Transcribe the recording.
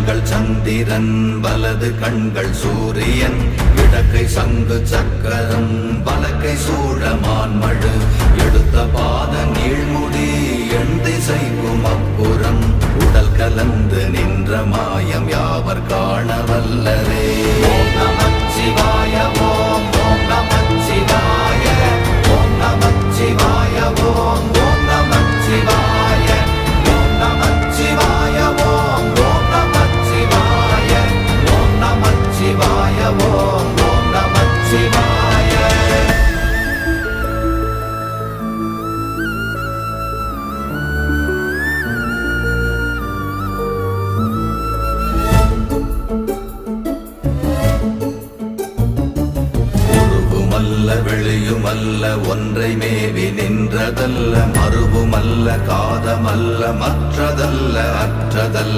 கண்கள் சந்திரன் வலது கண்கள் சூரியன் இடக்கை சங்கு சக்கரம் வலக்கை சூழமான்மழு எடுத்த பாத நீழ்முடி எண் திசைக்கும் அப்புறம் உடல் கலந்து நின்ற மாயம் யாவர் காண வல்லரே. ஓம் நமச்சிவாய ஓம் ஓம் நமச்சிவாய ஓம் நமச்சிவாய ஓம் ஓம் நமச்சிவாய ஓம் நமச்சிவாய ஓம் ஓம் நமச்சிவாய ஓம் நமச்சிவாய ஓம் ஓம் நமச்சிவாய. வெளியுமல்ல ஒன்றை மேவி நின்றதல்ல மறுவுமல்ல காதமல்ல மற்றதல்ல அற்றதல்ல